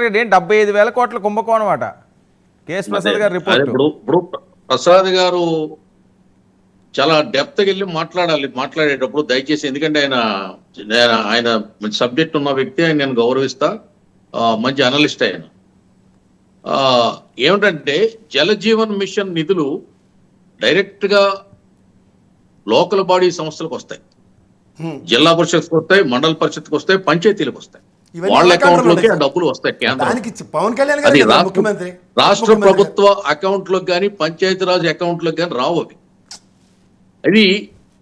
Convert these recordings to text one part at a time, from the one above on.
75,000 కోట్ల కుంభకోణం అట. కేఎస్ ప్రసాద్ గారి రిపోర్ట్. ఇప్పుడు ప్రసాద్ గారు చాలా డెప్త్ వెళ్ళి మాట్లాడేటప్పుడు దయచేసి, ఎందుకంటే ఆయన సబ్జెక్ట్ ఉన్న వ్యక్తి, ఆయన నేను గౌరవిస్తా, మంచి అనలిస్ట్ ఆయన. ఏమిటంటే జలజీవన్ మిషన్ నిధులు డైరెక్ట్ గా లోకల్ బాడీ సంస్థలకు వస్తాయి, జిల్లా పరిషత్కి వస్తాయి, మండల పరిషత్కి వస్తాయి, పంచాయతీలకు వస్తాయి. వాళ్ళ అకౌంట్ లోకి ఆ డబ్బులు వస్తాయి. అది రాష్ట్ర ప్రభుత్వ అకౌంట్ లోకి కానీ పంచాయతీరాజ్ అకౌంట్ లోకి కానీ రావు. అది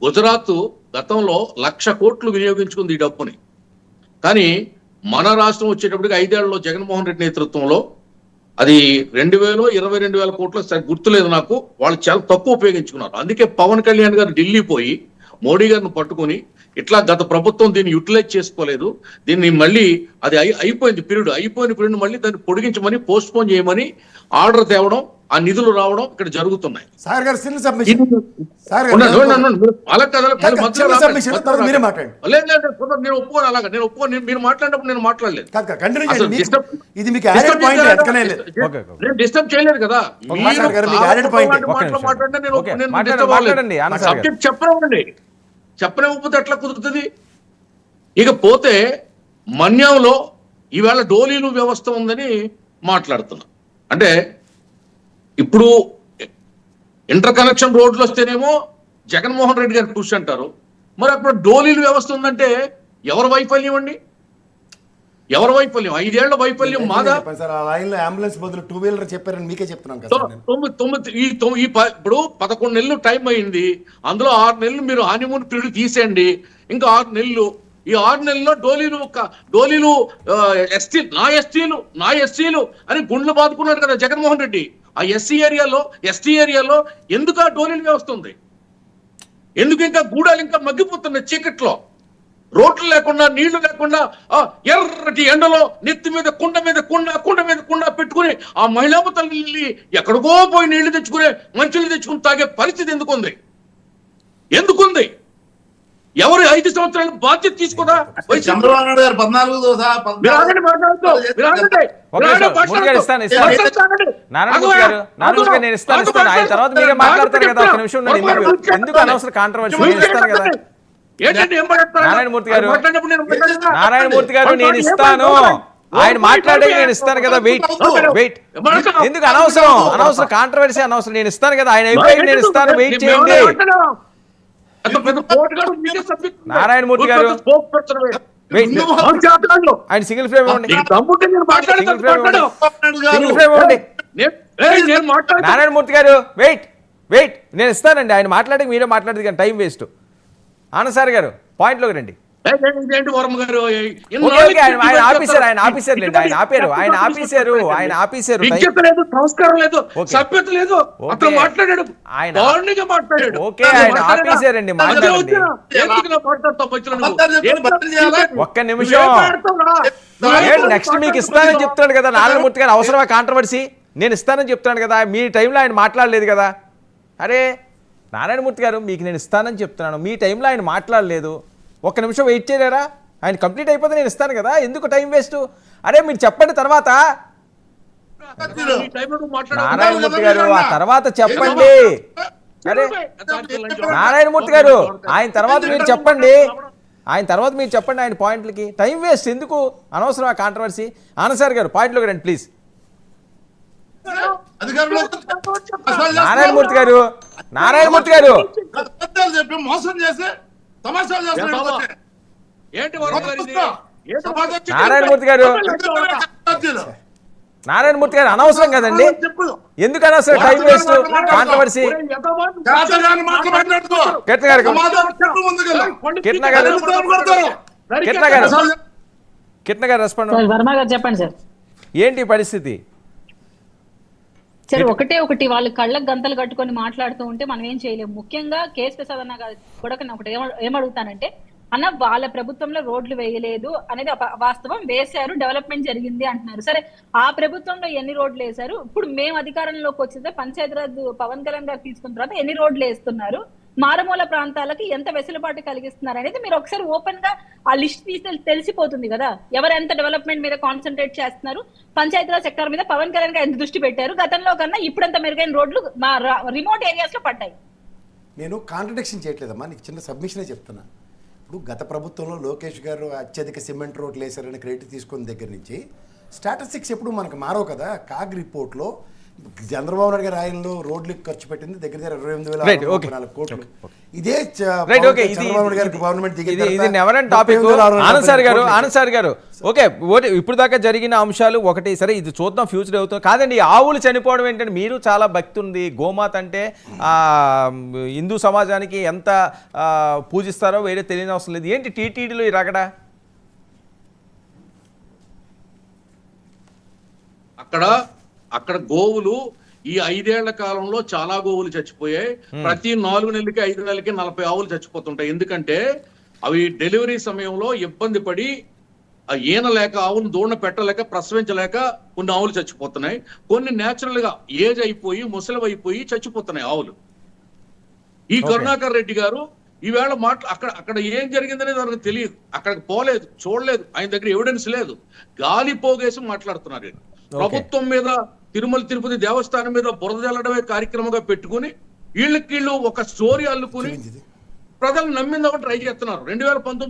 గుజరాత్ గతంలో 1,00,000 కోట్లు వినియోగించుకుంది ఈ డబ్బుని. కానీ మన రాష్ట్రం వచ్చేటప్పటికి 5 ఏళ్లలో జగన్మోహన్ రెడ్డి నేతృత్వంలో అది 22,000 కోట్లు గుర్తులేదు నాకు, వాళ్ళు చాలా తక్కువ ఉపయోగించుకున్నారు. అందుకే పవన్ కళ్యాణ్ గారు ఢిల్లీ పోయి మోడీ గారిని పట్టుకుని, ఇట్లా గత ప్రభుత్వం దీన్ని యూటిలైజ్ చేసుకోలేదు, దీన్ని మళ్ళీ అది అయిపోయిన పీరియడ్ మళ్ళీ దాన్ని పొడిగించమని, పోస్ట్ పోన్ చేయమని ఆర్డర్ తేవడం, ఆ నిధులు రావడం ఇక్కడ జరుగుతున్నాయి. నేను ఒప్పుకోను, అలాగా నేను ఒప్పుకోను. మీరు మాట్లాడినప్పుడు నేను మాట్లాడలేదు, నేను డిస్టర్బ్ చేయలేదు కదా. సబ్జెక్ట్ చెప్పనివ్వకపోతే ఎట్లా కుదురుతుంది? ఇక పోతే మన్యంలో ఈవేళ డోలీలు వ్యవస్థ ఉందని మాట్లాడుతున్నా. అంటే ఇప్పుడు ఇంటర్ కనెక్షన్ రోడ్లు వస్తేనేమో జగన్మోహన్ రెడ్డి గారు కృషి అంటారు, మరి అప్పుడు డోలీలు వ్యవస్థ ఉందంటే ఎవరి వైఫల్యం అండి? ఎవరి వైఫల్యం? 5 ఏళ్ల వైఫల్యం మాదా? అంబులెన్స్ బదులు 2 వీలర్ చెప్పారని మీకే చెప్తున్నాను. ఇప్పుడు 11 నెలలు టైం అయింది, అందులో 6 నెలలు మీరు హానీమూన్ పీరియడ్ తీసేయండి, ఇంకా 6 నెలలు. ఈ 6 నెలల్లో డోలీలు నా ఎస్టీలు అని గుండ్లు బాదుకున్నాడు కదా జగన్మోహన్ రెడ్డి. ఆ ఎస్టీ ఏరియాలో ఎందుకు ఆ డోలీలు వ్యవస్థ ఉంది? ఎందుకు ఇంకా గూడాలు ఇంకా మగ్గిపోతున్నాయి చీకట్లో? రోడ్లు లేకుండా, నీళ్లు లేకుండా, ఎర్రటి ఎండలో నెత్తి మీద కుండ పెట్టుకుని ఆ మహిళా తల్లి ఎక్కడికో పోయి నీళ్లు తెచ్చుకునే, మంచులు తెచ్చుకుని తాగే పరిస్థితి ఎందుకుంది? ఎవరు 5 సంవత్సరాలు బాధ్యత తీసుకోదా? చంద్రబాబు నాయుడు గారు 14 నారాయణమూర్తి గారు నేను ఇస్తాను, ఆయన మాట్లాడే నేను ఇస్తాను కదా. వెయిట్ ఎందుకు అనవసరం కాంట్రవర్సీ అనవసరం. నేను ఇస్తాను కదా, ఆయన అయిపోయి నేను ఇస్తాను, వెయిట్ చేయండి. నారాయణమూర్తి గారు ఆయన సింగిల్ ఫ్రేమ్ నారాయణమూర్తి గారు వెయిట్ నేను ఇస్తానండి. ఆయన మాట్లాడి మీరే మాట్లాడేది కానీ టైం వేస్ట్. ఆనంద్ గారు పాయింట్లోకి రండి. సంస్కారం లేదు, సభ్యత లేదు, అతను మాట్లాడాడు. ఒక్క నిమిషం. నెక్స్ట్ మీకు ఇస్తానని చెప్తున్నాడు కదా నారాయణమూర్తి గారు. అవసరమా కాంట్రవర్సీ? నేను ఇస్తానని చెప్తున్నాను కదా, మీ టైంలో ఆయన మాట్లాడలేదు కదా. అరే నారాయణమూర్తి గారు, మీకు నేను ఇస్తానని చెప్తున్నాను, మీ టైంలో ఆయన మాట్లాడలేదు. ఒక్క నిమిషం వెయిట్ చేయలేరా? ఆయన కంప్లీట్ అయిపోతే నేను ఇస్తాను కదా, ఎందుకు టైం వేస్ట్? అరే మీరు చెప్పండి తర్వాత. నారాయణమూర్తి గారు ఆ తర్వాత చెప్పండి. అరే నారాయణమూర్తి గారు ఆయన తర్వాత మీరు చెప్పండి, ఆయన పాయింట్లకి. టైం వేస్ట్ ఎందుకు? అనవసరం ఆ కాంట్రవర్సీ. ఆనంద్ గారు పాయింట్లోకి రండి ప్లీజ్. నారాయణమూర్తి గారు మోసం చేసి నారాయణమూర్తి గారు అనవసరం కదండి, ఎందుకు అనవసరం టైం వేస్ట్ కాంట్రవర్సీ? కిట్న గారు రెస్పాండ్. చెప్పండి సార్, ఏంటి పరిస్థితి? సరే ఒకటి వాళ్ళు కళ్ళకు గంతలు కట్టుకొని మాట్లాడుతూ ఉంటే మనం ఏం చేయలేము. ముఖ్యంగా కేఎస్ ప్రసాద్ అన్న కూడా ఒకటి ఏమడుగుతానంటే, అన్న వాళ్ళ ప్రభుత్వంలో రోడ్లు వేయలేదు అనేది వాస్తవం, వేశారు, డెవలప్మెంట్ జరిగింది అంటున్నారు. సరే ఆ ప్రభుత్వంలో ఎన్ని రోడ్లు వేశారు? ఇప్పుడు మేము అధికారంలోకి వచ్చితే పంచాయతీరాజ్ పవన్ కళ్యాణ్ గారు తీసుకున్న తర్వాత ఎన్ని రోడ్లు వేస్తున్నారు? మారుమూల ప్రాంతాలకి ఎంత వెసులుబాటు కలిగిస్తున్నారు అనేది మీరు ఒకసారి ఓపెన్ గా ఆ లిస్ట్ తీస్తే తెలిసిపోతుంది కదా, ఎవరు ఎంత డెవలప్మెంట్ మీద కాన్సన్ట్రేట్ చేస్తున్నారు, పంచాయతీరాజ్ సెక్టార్ మీద పవన్ కళ్యాణ్ గారు ఎంత దృష్టి పెట్టారు, గతంలో కన్నా ఇప్పుడంత మెరుగైన రోడ్లు మా రిమోట్ ఏరియాస్ లో పడ్డాయి. నేను కాంట్రడిక్షన్ చేయట్లేదమ్మా, నీకు చిన్న సబ్మిషనే చెప్తున్నా. ఇప్పుడు గత ప్రభుత్వంలో లోకేష్ గారు అత్యధిక సిమెంట్ రోడ్లు వేశారని క్రెడిట్ తీసుకున్న దగ్గర నుంచి స్టాటిస్టిక్స్ ఎప్పుడు మనకు మారవు కదా. కాగ్ రిపోర్ట్లో చంద్రబాబు నాయుడు గారి ఆయనలో రోడ్లకు ఖర్చు పెట్టింది దగ్గర దగ్గర 28,634 కోట్లు. ఇదే చంద్రబాబు నాయుడు గారి గవర్నమెంట్ ఇది never end topic. Anand sir గారు ఓకే, ఇప్పుడు దాకా జరిగిన అంశాలు ఒకటి సరే, ఇది చూద్దాం ఫ్యూచర్ అవుతుంది కాదండి. ఆవులు చనిపోవడం ఏంటంటే మీరు చాలా భక్తి ఉంది, గోమాత అంటే హిందూ సమాజానికి ఎంత పూజిస్తారో వేరే తెలియని అవసరం లేదు. ఏంటి టీటీడీలో ఈ రగడ? అక్కడ గోవులు ఈ 5 ఏళ్ల కాలంలో చాలా గోవులు చచ్చిపోయాయి. ప్రతి 4 నెలలకి 5 నెలలకి 40 ఆవులు చచ్చిపోతుంటాయి. ఎందుకంటే అవి డెలివరీ సమయంలో ఇబ్బంది పడి ఈన లేక ఆవును దూడ పెట్టలేక ప్రసవించలేక కొన్ని ఆవులు చచ్చిపోతున్నాయి. కొన్ని నేచురల్ గా ఏజ్ అయిపోయి ముసలివి అయిపోయి చచ్చిపోతున్నాయి ఆవులు. ఈ కరుణాకర్ రెడ్డి గారు ఈవేళ అక్కడ ఏం జరిగిందనేది మనకు తెలియదు, అక్కడికి పోలేదు, చూడలేదు, ఆయన దగ్గర ఎవిడెన్స్ లేదు, గాలి పోగేసి మాట్లాడుతున్నారు. ప్రభుత్వం మీద తిరుమల తిరుపతి దేవస్థానం మీద బురద జల్లడమే కార్యక్రమంగా పెట్టుకుని వీళ్ళు ఒక స్టోరీ అల్లుకుని ప్రజలు నమ్మిందని ట్రై చేస్తున్నారు. 2019